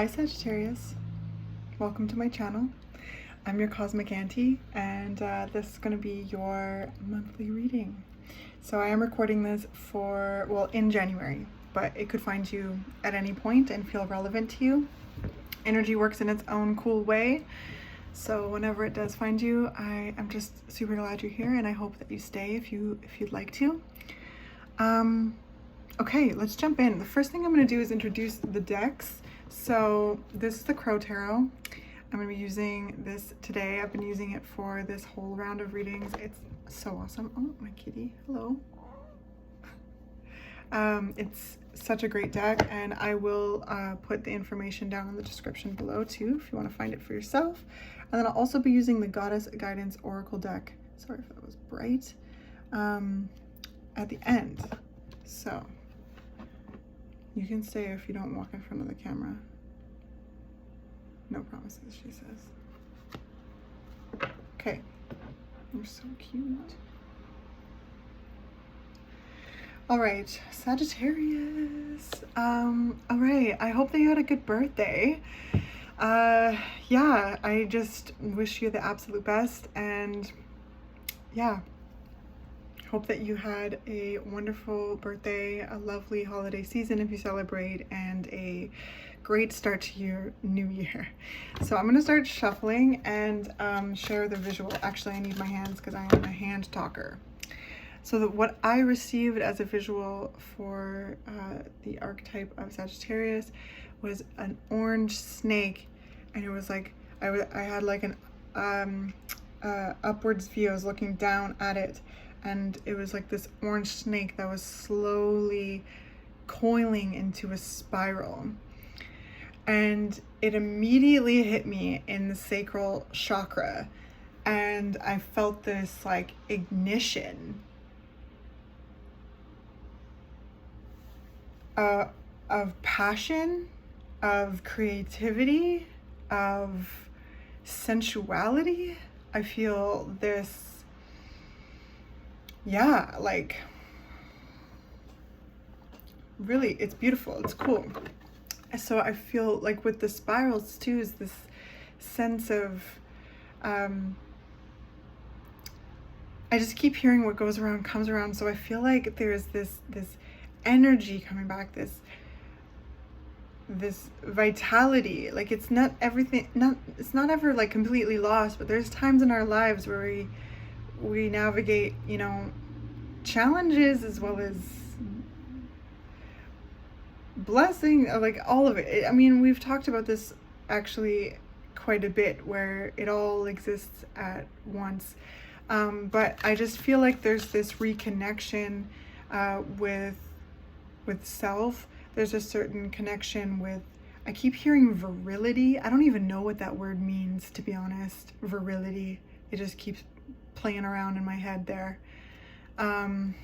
Hi Sagittarius, welcome to my channel. I'm your Cosmic Auntie, and this is going to be your monthly reading. So I am recording this for, well, in January, but it could find you at any point and feel relevant to you. Energy works in its own cool way, so whenever it does find you, I am just super glad you're here, and I hope that you stay if you'd like to. Okay, let's jump in. The first thing I'm going to do is introduce the decks. So this is the Crow Tarot. I'm going to be using this today. I've been using it for this whole round of readings. It's so awesome. Oh, my kitty. Hello. It's such a great deck, and I will put the information down in the description below too if you want to find it for yourself. And then I'll also be using the Goddess Guidance Oracle deck. Sorry if that was bright. At the end. So you can stay if you don't walk in front of the camera. No promises, she says. Okay. You're so cute. All right, Sagittarius. All right, I hope that you had a good birthday. Yeah, I just wish you the absolute best, and yeah, hope that you had a wonderful birthday, a lovely holiday season if you celebrate, and a great start to your new year. So I'm gonna start shuffling and share the visual. Actually, I need my hands because I am a hand talker. So what I received as a visual for the archetype of Sagittarius was an orange snake, and it was like I had like an upwards view. I was looking down at it, and it was like this orange snake that was slowly coiling into a spiral. And it immediately hit me in the sacral chakra, and I felt this like ignition of passion, of creativity, of sensuality. I feel this, yeah, like really, it's beautiful, it's cool. So I feel like with the spirals too is this sense of I just keep hearing what goes around comes around. So I feel like there's this energy coming back, this vitality. Like it's not everything, it's not ever like completely lost, but there's times in our lives where we navigate, you know, challenges as well as blessing, like all of it. I mean, we've talked about this actually quite a bit, where it all exists at once. But I just feel like there's this reconnection with self. There's a certain connection with, I keep hearing virility. I don't even know what that word means, to be honest. Virility. It just keeps playing around in my head there. And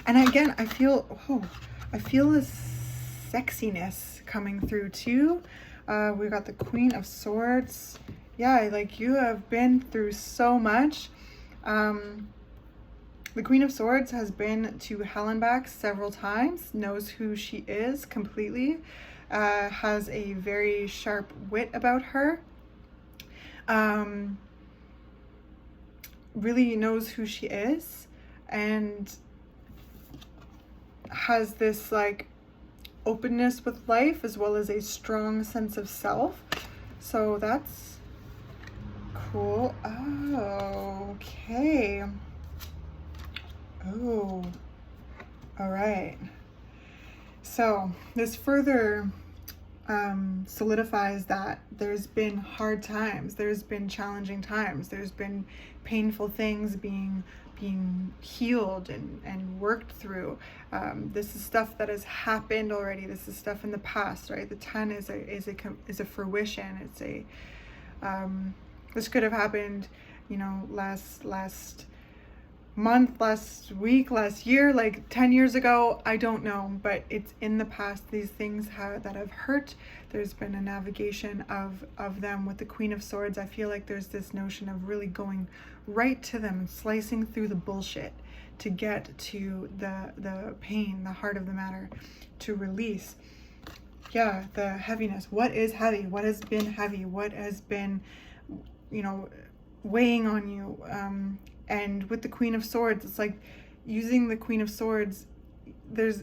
again, I feel this sexiness coming through too. We got the Queen of Swords. Yeah, like you have been through so much. The Queen of Swords has been to hell and back several times, knows who she is completely, has a very sharp wit about her, really knows who she is, and has this like openness with life as well as a strong sense of self. So that's cool. Oh, okay. Oh, all right. So this further solidifies that there's been hard times, there's been challenging times, there's been painful things being healed and worked through. This is stuff that has happened already. This is stuff in the past, right? The 10 is a fruition. It's a this could have happened, you know, last month, last week, last year, like 10 years ago. I don't know, but it's in the past. These things that have hurt, there's been a navigation of them. With the Queen of Swords, I feel like there's this notion of really going right to them and slicing through the bullshit to get to the pain, the heart of the matter, to release. yeah, the heaviness. What is heavy? What has been heavy? What has been, you know, weighing on you? And with the Queen of Swords, it's like using the Queen of Swords.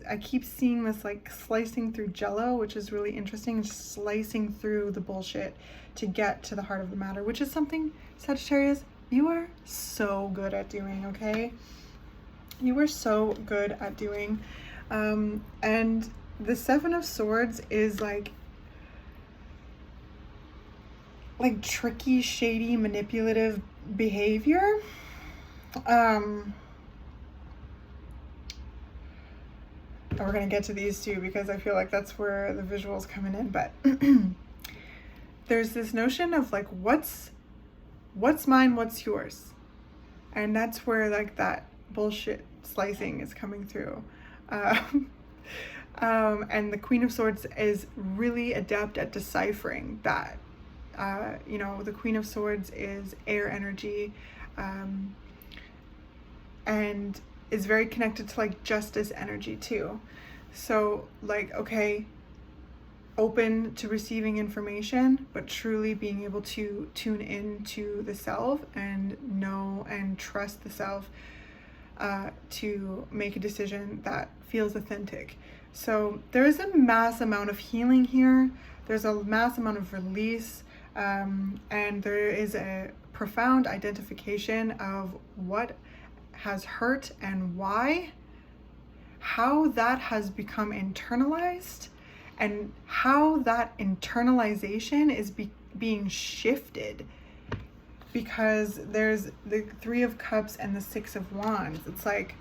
I keep seeing this like slicing through jello, which is really interesting, just slicing through the bullshit to get to the heart of the matter, which is something, Sagittarius, you are so good at doing, okay? You are so good at doing. And the Seven of Swords is like tricky, shady, manipulative behavior. We're gonna get to these two because I feel like that's where the visual's coming in, but there's this notion of like what's mine, what's yours, and that's where like that bullshit slicing is coming through. And the Queen of Swords is really adept at deciphering that. You know, the Queen of Swords is air energy, and is very connected to like justice energy too. So like, okay, open to receiving information, but truly being able to tune into the self and know and trust the self to make a decision that feels authentic. So there is a mass amount of healing here. There's a mass amount of release, and there is a profound identification of what has hurt and why, how that has become internalized, and how that internalization is being shifted, because there's the Three of Cups and the Six of Wands. It's like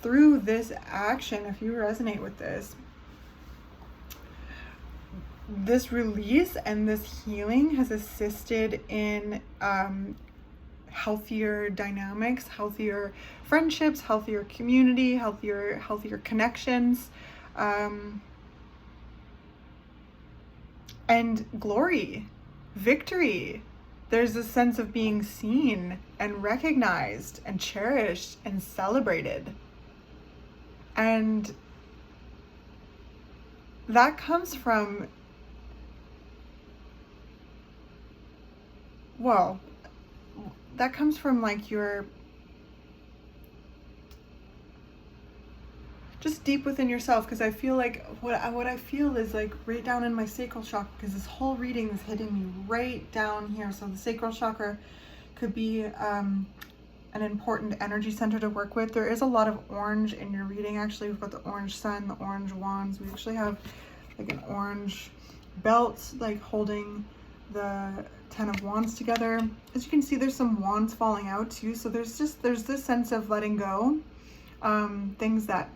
through this action, if you resonate with this release and this healing has assisted in healthier dynamics, healthier friendships, healthier community, healthier connections, and glory, victory. There's a sense of being seen and recognized and cherished and celebrated. And that comes from, well, that comes from like your, just deep within yourself, because I feel like what I feel is like right down in my sacral chakra, because this whole reading is hitting me right down here. So the sacral chakra could be an important energy center to work with. There is a lot of orange in your reading. Actually, we've got the orange sun, the orange wands. We actually have like an orange belt like holding the 10 of Wands together. As you can see, there's some wands falling out too. So there's this sense of letting go, things that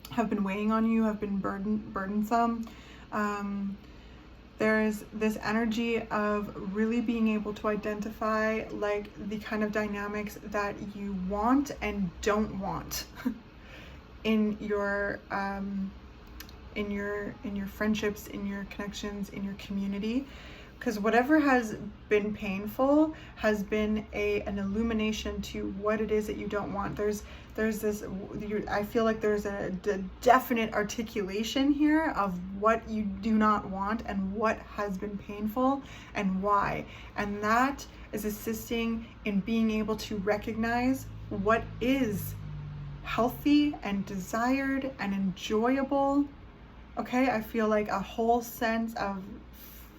have been weighing on you, have been burdensome. There's this energy of really being able to identify like the kind of dynamics that you want and don't want in your friendships, in your connections, in your community. Because whatever has been painful has been an illumination to what it is that you don't want. There's this, I feel like there's a definite articulation here of what you do not want and what has been painful and why. And that is assisting in being able to recognize what is healthy and desired and enjoyable. Okay, I feel like a whole sense of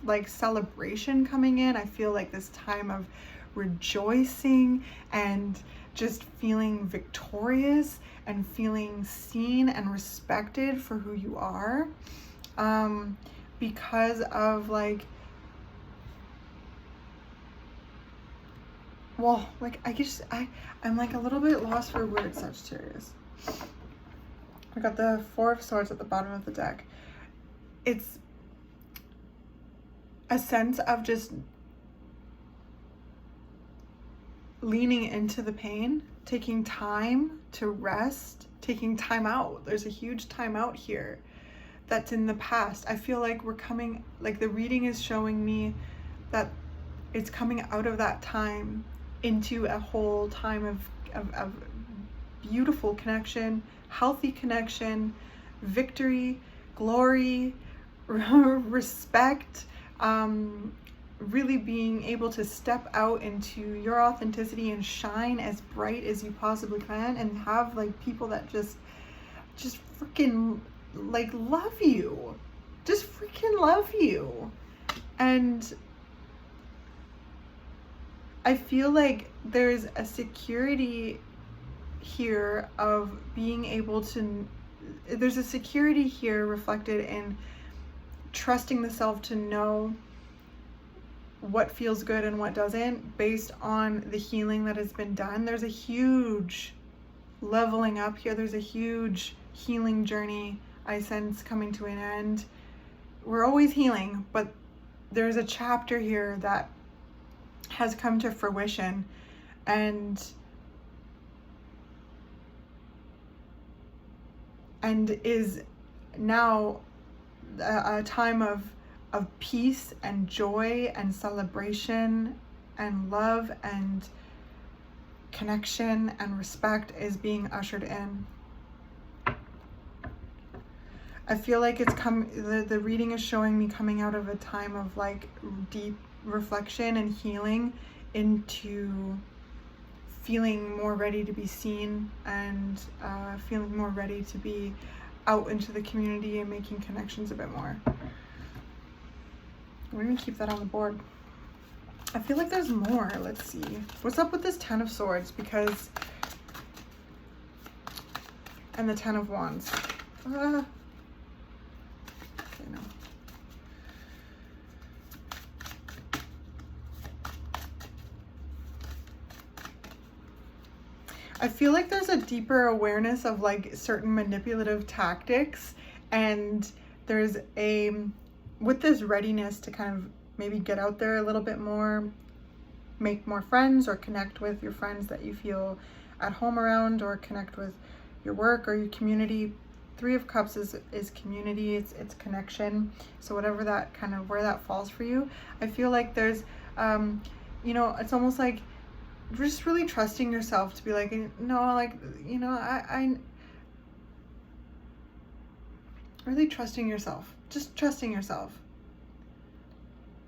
like celebration coming in. I feel like this time of rejoicing and just feeling victorious and feeling seen and respected for who you are, because of like, well, like I'm like a little bit lost for words, Sagittarius. I got the Four of Swords at the bottom of the deck. It's a sense of just leaning into the pain, taking time to rest, taking time out. There's a huge time out here that's in the past. I feel like we're coming, like the reading is showing me that it's coming out of that time into a whole time of beautiful connection, healthy connection, victory, glory, respect, really being able to step out into your authenticity and shine as bright as you possibly can, and have like people that just freaking like love you, just freaking love you. And I feel like there's a security here of being able to, there's a security here reflected in trusting the self to know what feels good and what doesn't based on the healing that has been done. There's a huge leveling up here. There's a huge healing journey I sense coming to an end. We're always healing, but there's a chapter here that has come to fruition and is now a time of peace and joy and celebration and love and connection and respect is being ushered in. I feel like it's the reading is showing me coming out of a time of like deep reflection and healing into feeling more ready to be seen and feeling more ready to be out into the community and making connections a bit more. We're gonna keep that on the board. I feel like there's more. Let's see. What's up with this Ten of Swords? Because, and the Ten of Wands. Okay, no. I feel like there's a deeper awareness of like certain manipulative tactics, and there's with this readiness to kind of maybe get out there a little bit more, make more friends, or connect with your friends that you feel at home around, or connect with your work or your community. Three of Cups is community, it's connection. So whatever that kind of, where that falls for you, I feel like there's, you know, it's almost like just really trusting yourself to be like, no, like, you know, I really trusting yourself, just trusting yourself.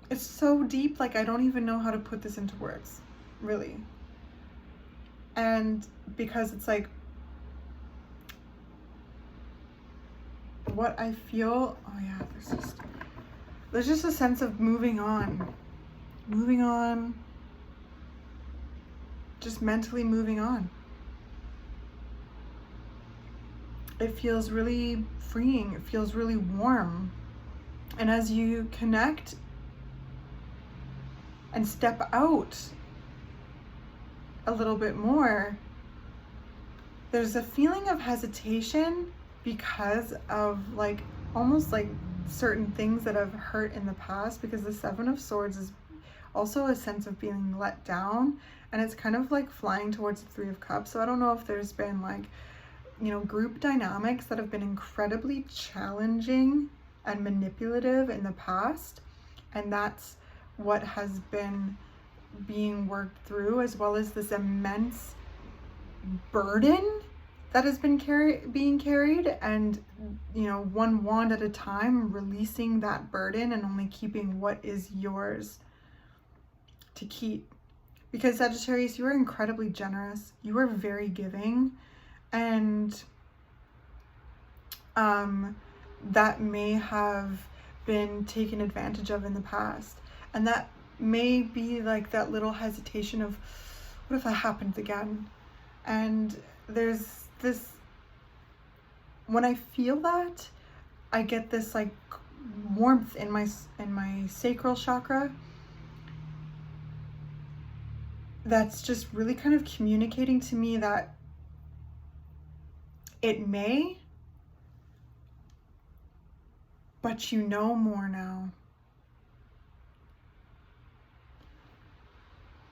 It's so deep, like I don't even know how to put this into words, really. And because it's like, what I feel, oh yeah, there's just a sense of moving on, just mentally moving on. It feels really freeing. It feels really warm. And as you connect and step out a little bit more, there's a feeling of hesitation because of like almost like certain things that have hurt in the past, because the Seven of Swords is also a sense of being let down, and it's kind of like flying towards the Three of Cups. So I don't know if there's been like, you know, group dynamics that have been incredibly challenging and manipulative in the past, and that's what has been being worked through, as well as this immense burden that has been being carried, and, you know, one wand at a time, releasing that burden and only keeping what is yours to keep. Because Sagittarius, you are incredibly generous, you are very giving, and that may have been taken advantage of in the past, and that may be like that little hesitation of, what if that happens again? And there's this, when I feel that, I get this like warmth in my sacral chakra that's just really kind of communicating to me that it may, but you know more now.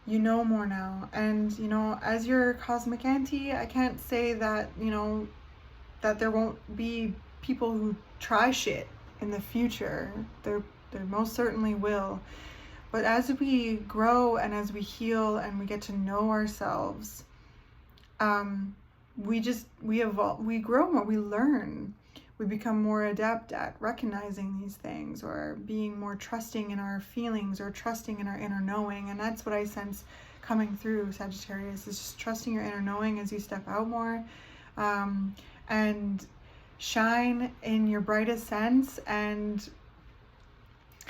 You know more now. And, you know, as your cosmic auntie, I can't say that, you know, that there won't be people who try shit in the future. There most certainly will. But as we grow and as we heal and we get to know ourselves, we evolve, we grow more, we learn. we become more adept at recognizing these things, or being more trusting in our feelings, or trusting in our inner knowing. And that's what I sense coming through, Sagittarius, is just trusting your inner knowing as you step out more, and shine in your brightest sense. And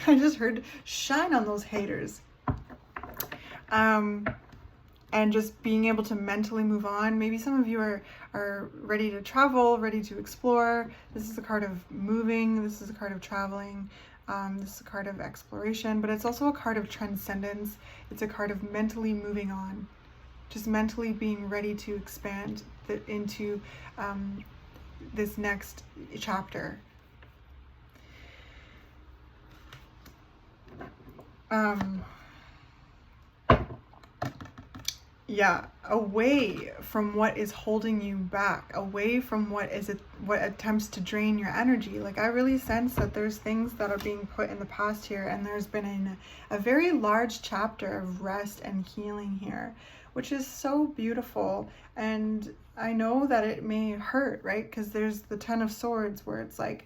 I just heard shine on those haters. And just being able to mentally move on. Maybe some of you are ready to travel, ready to explore. This is a card of moving. This is a card of traveling. This is a card of exploration, but it's also a card of transcendence. It's a card of mentally moving on, just mentally being ready to expand into this next chapter. Yeah, away from what is holding you back, away from what attempts to drain your energy. Like, I really sense that there's things that are being put in the past here, and there's been a very large chapter of rest and healing here, which is so beautiful. And I know that it may hurt, right? Because there's the Ten of Swords, where it's like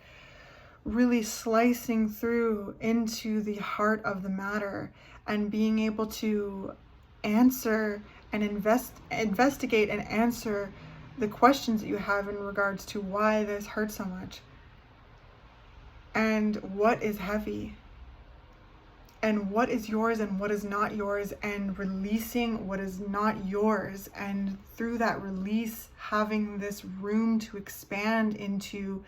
really slicing through into the heart of the matter, and being able to answer and investigate and answer the questions that you have in regards to why this hurts so much, and what is heavy, and what is yours and what is not yours, and releasing what is not yours. And through that release, having this room to expand into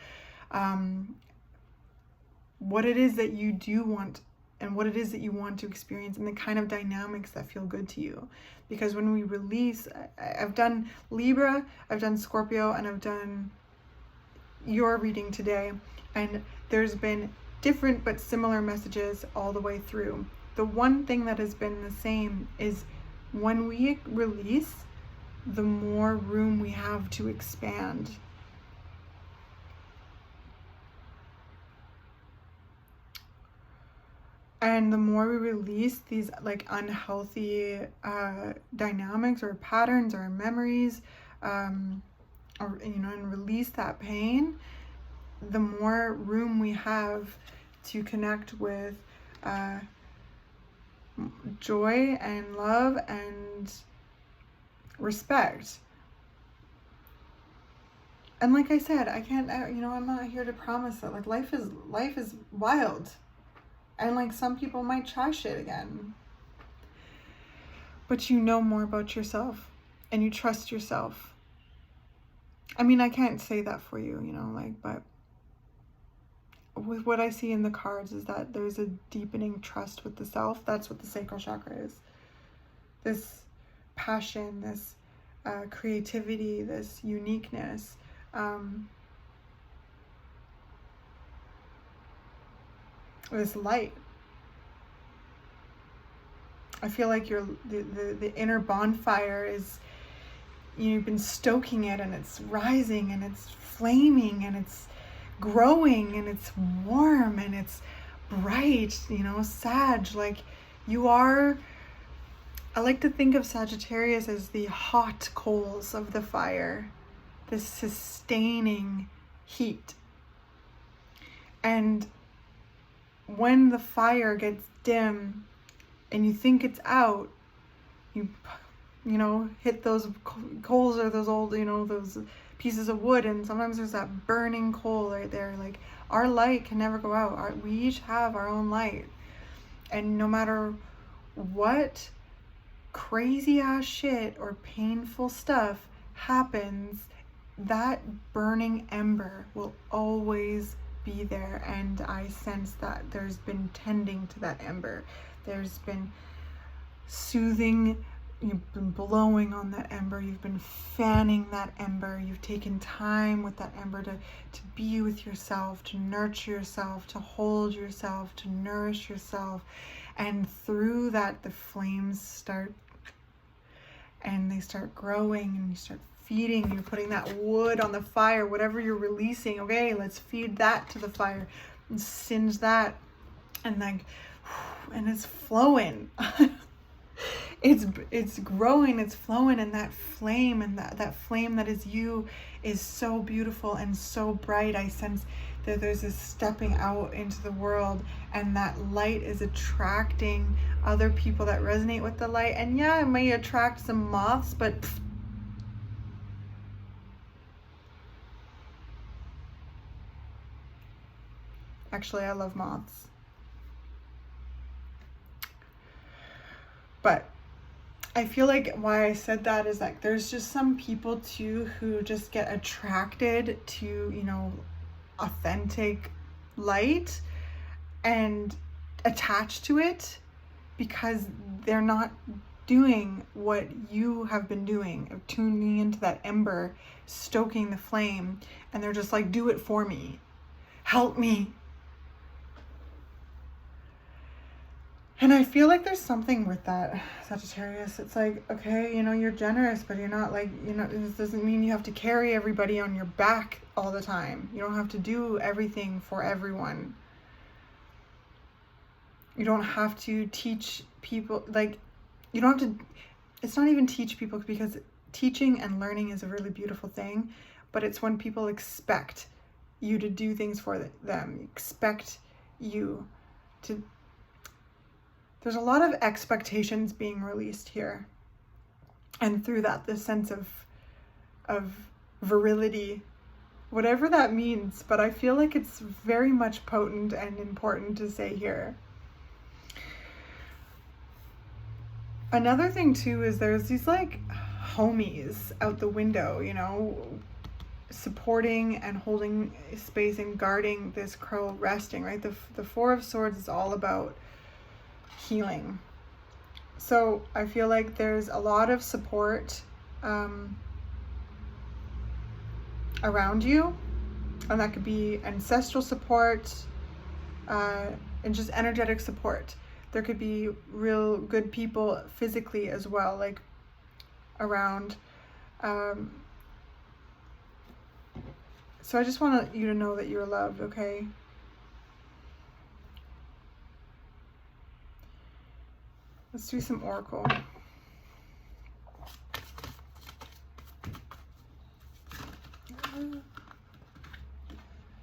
what it is that you do want, and what it is that you want to experience, and the kind of dynamics that feel good to you. Because when we release, I've done Libra, I've done Scorpio, and I've done your reading today, and there's been different but similar messages all the way through. The one thing that has been the same is when we release, the more room we have to expand. And the more we release these like unhealthy dynamics or patterns or memories, and release that pain, the more room we have to connect with joy and love and respect. And like I said, I'm not here to promise that like life is wild. And like some people might try shit again. But you know more about yourself, and you trust yourself. I mean, I can't say that for you, but with what I see in the cards is that there's a deepening trust with the self. That's what the sacral chakra is. This passion, this creativity, this uniqueness. This light. I feel like the inner bonfire is, you've been stoking it, and it's rising, and it's flaming, and it's growing, and it's warm, and it's bright, Sag, like you are. I like to think of Sagittarius as the hot coals of the fire, this sustaining heat. And when the fire gets dim and you think it's out, you hit those coals or those old, those pieces of wood, and sometimes there's that burning coal right there. Like, our light can never go out. We each have our own light. And no matter what crazy ass shit or painful stuff happens, that burning ember will always be there. And I sense that there's been tending to that ember. There's been soothing. You've been blowing on that ember. You've been fanning that ember. You've taken time with that ember to be with yourself, to nurture yourself, to hold yourself, to nourish yourself. And through that, the flames start, and they start growing, and you start feeding. You're putting that wood on the fire, whatever you're releasing. Okay, let's feed that to the fire and singe that, and it's flowing. it's growing, it's flowing, and that flame, and that flame that is you is so beautiful and so bright. I sense that there's this stepping out into the world, and that light is attracting other people that resonate with the light. And yeah, it may attract some moths, but actually, I love moths. But I feel like why I said that is like there's just some people too who just get attracted to, you know, authentic light and attach to it because they're not doing what you have been doing, of tuning into that ember, stoking the flame, and they're just like, do it for me, help me. And I feel like there's something with that, Sagittarius. It's like, okay, you know, you're generous, but you're not like, you know, this doesn't mean you have to carry everybody on your back all the time. You don't have to do everything for everyone. You don't have to teach people, like, you don't have to, it's not even teach people, because teaching and learning is a really beautiful thing, but it's when people expect you to do things for them, expect you to. There's a lot of expectations being released here. And through that, this sense of virility, whatever that means, but I feel like it's very much potent and important to say here. Another thing too is there's these like homies out the window, you know, supporting and holding space and guarding this crow resting, right? The Four of Swords is all about healing. So I feel like there's a lot of support around you, and that could be ancestral support and just energetic support. There could be real good people physically as well, like around. So I just want you to know that you're loved, okay? Let's do some oracle.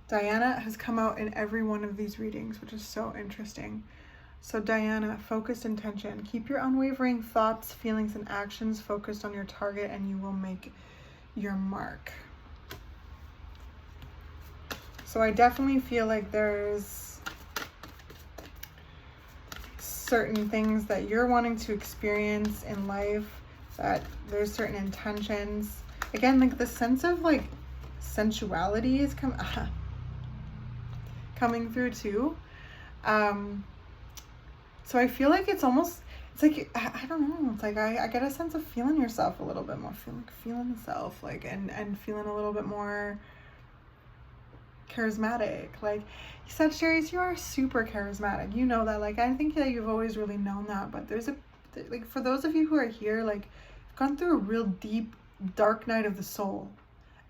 Diana has come out in every one of these readings, which is so interesting. So Diana, focused intention. Keep your unwavering thoughts, feelings, and actions focused on your target, and you will make your mark. So I definitely feel like there's certain things that you're wanting to experience in life, that there's certain intentions. Again, like the sense of like sensuality is coming through too. So I feel like it's almost, it's like, I don't know, it's like I get a sense of feeling yourself a little bit more, feeling the self, like, and feeling a little bit more charismatic. Like, Sagittarius, you are super charismatic. You know that. Like, I think that you've always really known that, but there's like, for those of you who are here, like, you've gone through a real deep, dark night of the soul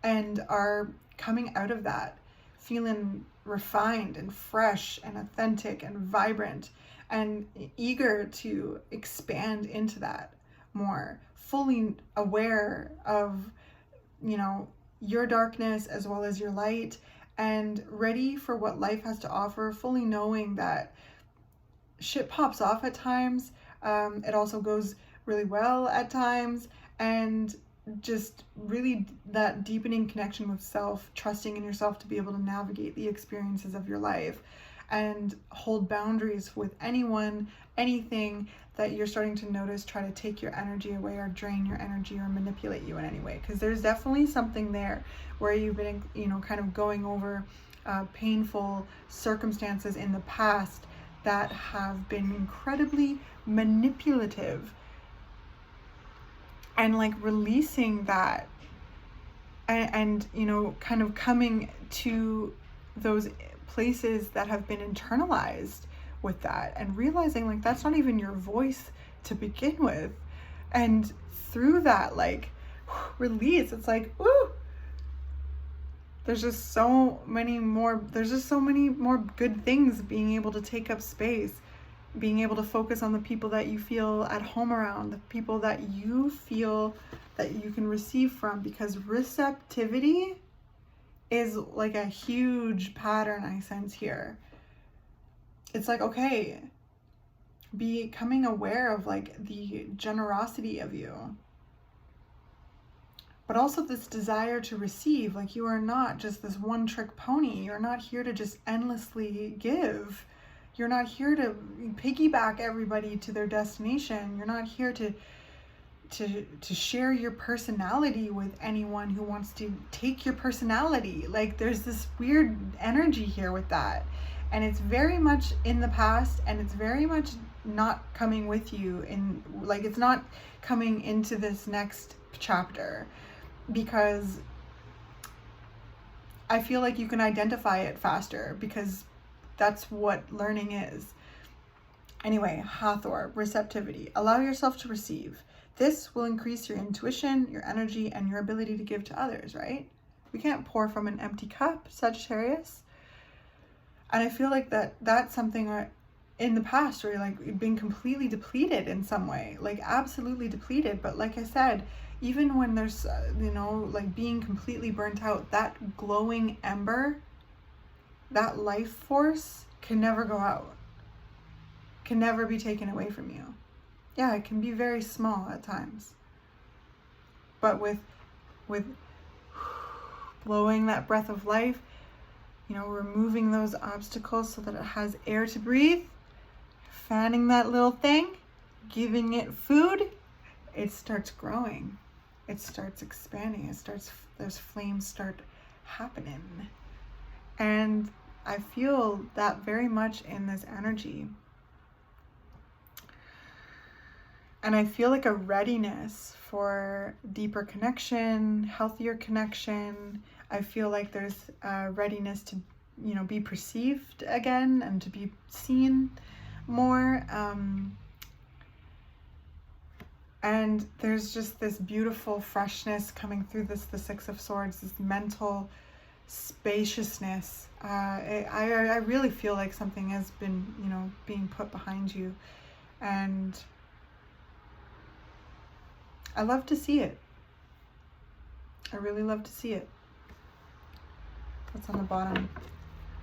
and are coming out of that feeling refined and fresh and authentic and vibrant and eager to expand into that more, fully aware of, you know, your darkness as well as your light, and ready for what life has to offer, fully knowing that shit pops off at times. It also goes really well at times, and just really that deepening connection with self, trusting in yourself to be able to navigate the experiences of your life and hold boundaries with anyone, anything that you're starting to notice try to take your energy away or drain your energy or manipulate you in any way. Because there's definitely something there where you've been, you know, kind of going over painful circumstances in the past that have been incredibly manipulative, and like releasing that and you know, kind of coming to those places that have been internalized with that, and realizing like that's not even your voice to begin with, and through that like release, it's like, ooh, there's just so many more good things being able to take up space, being able to focus on the people that you feel at home around, the people that you feel that you can receive from, because receptivity is like a huge pattern I sense here. It's like, okay, becoming aware of like the generosity of you, but also this desire to receive. Like, you are not just this one trick pony. You're not here to just endlessly give. You're not here to piggyback everybody to their destination. You're not here to share your personality with anyone who wants to take your personality. Like, there's this weird energy here with that. And it's very much in the past, and it's very much not coming with you in, like, it's not coming into this next chapter, because I feel like you can identify it faster, because that's what learning is. Anyway, Hathor, receptivity. Allow yourself to receive. This will increase your intuition, your energy, and your ability to give to others, right? We can't pour from an empty cup, Sagittarius. And I feel like that's something in the past where you're like being completely depleted in some way, like absolutely depleted. But like I said, even when there's, like being completely burnt out, that glowing ember, that life force can never go out, can never be taken away from you. Yeah, it can be very small at times, but with blowing that breath of life, removing those obstacles so that it has air to breathe, fanning that little thing, giving it food, it starts growing, it starts expanding, those flames start happening. And I feel that very much in this energy. And I feel like a readiness for deeper connection, healthier connection. I feel like there's a readiness to, be perceived again and to be seen more. And there's just this beautiful freshness coming through the Six of Swords, this mental spaciousness. I really feel like something has been, being put behind you. And I love to see it. I really love to see it. What's on the bottom?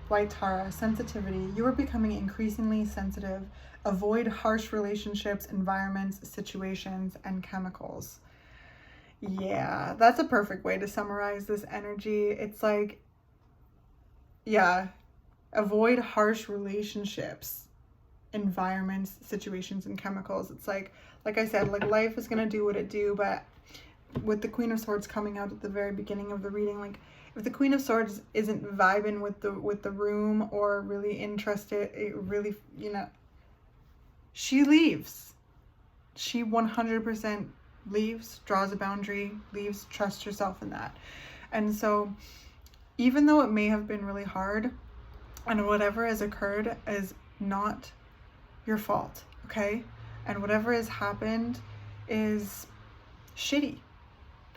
White Tara, sensitivity. You are becoming increasingly sensitive. Avoid harsh relationships, environments, situations, and chemicals. Yeah, that's a perfect way to summarize this energy. It's like, yeah, avoid harsh relationships, environments, situations, and chemicals. It's like I said, like life is gonna do what it do, but with the Queen of Swords coming out at the very beginning of the reading, like if the Queen of Swords isn't vibing with the room or really interested, it really, she leaves. She 100% leaves, draws a boundary, leaves, trusts herself in that. And so even though it may have been really hard, and whatever has occurred is not your fault, okay? And whatever has happened is shitty,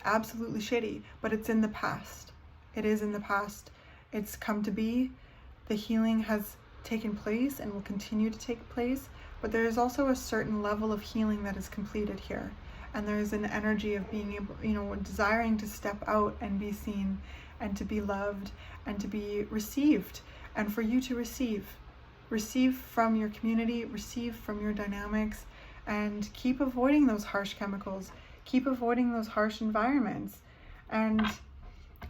absolutely shitty, but it's in the past. It is in the past. It's come to be. The healing has taken place and will continue to take place, but there is also a certain level of healing that is completed here. And there is an energy of being able, desiring to step out and be seen and to be loved and to be received, and for you to receive from your community, receive from your dynamics, and keep avoiding those harsh chemicals, keep avoiding those harsh environments. And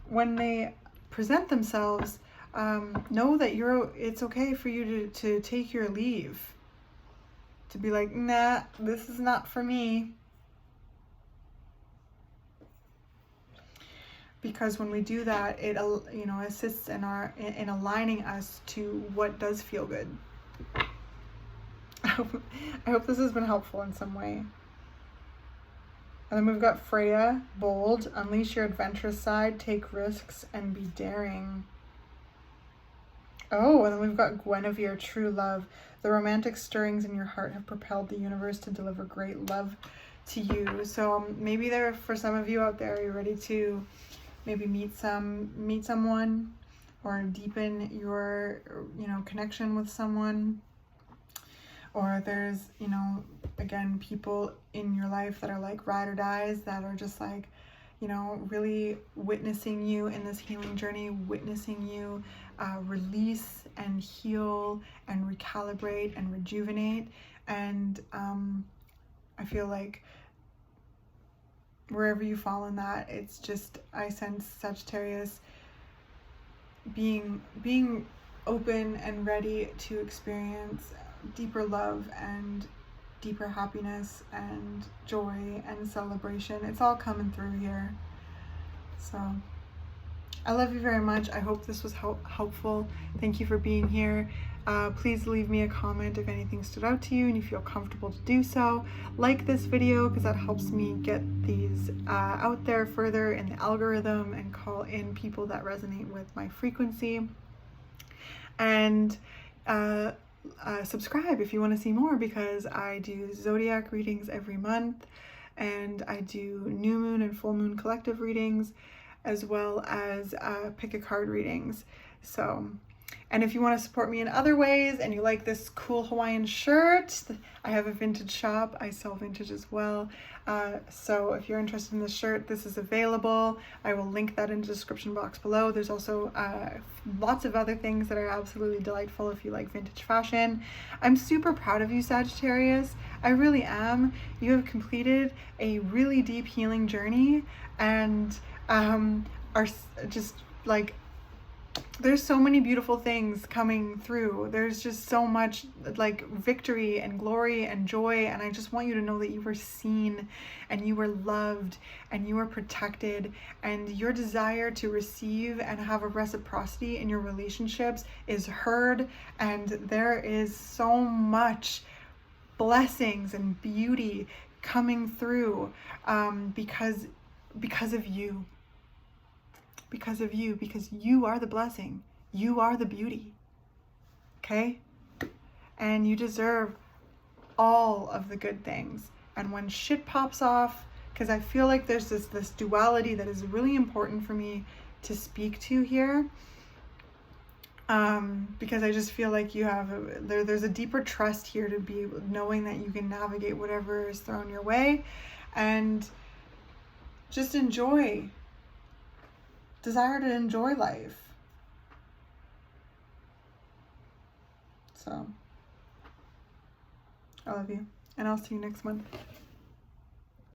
when they present themselves, know that it's okay for you to take your leave, to be like, nah, this is not for me. Because when we do that, it assists in aligning us to what does feel good. I hope this has been helpful in some way. And then we've got Freya, bold, unleash your adventurous side, take risks, and be daring. Oh, and then we've got Guinevere, true love. The romantic stirrings in your heart have propelled the universe to deliver great love to you. So maybe for some of you out there, you're ready to maybe meet someone or deepen your connection with someone, or there's, you know, again, people in your life that are like ride or dies, that are just like, you know, really witnessing you in this healing journey, witnessing you release and heal and recalibrate and rejuvenate. And I feel like wherever you fall in that, it's just, I sense Sagittarius being open and ready to experience deeper love and deeper happiness and joy and celebration. It's all coming through here. So I love you very much. I hope this was helpful. Thank you for being here. Please leave me a comment if anything stood out to you and you feel comfortable to do so. Like this video because that helps me get these out there further in the algorithm and call in people that resonate with my frequency. And subscribe if you want to see more, because I do zodiac readings every month, and I do new moon and full moon collective readings, as well as pick a card readings. So, and if you want to support me in other ways and you like this cool Hawaiian shirt, I have a vintage shop. I sell vintage as well. So if you're interested in this shirt, this is available. I will link that in the description box below. There's also lots of other things that are absolutely delightful if you like vintage fashion. I'm super proud of you, Sagittarius. I really am. You have completed a really deep healing journey, and are just like, there's so many beautiful things coming through. There's just so much like victory and glory and joy, and I just want you to know that you were seen and you were loved and you were protected, and your desire to receive and have a reciprocity in your relationships is heard, and there is so much blessings and beauty coming through because of you. Because of you, because you are the blessing. You are the beauty. Okay? And you deserve all of the good things. And when shit pops off, because I feel like there's this duality that is really important for me to speak to here, because I just feel like you have there's a deeper trust here to be knowing that you can navigate whatever is thrown your way, and just desire to enjoy life. So I love you, and I'll see you next month.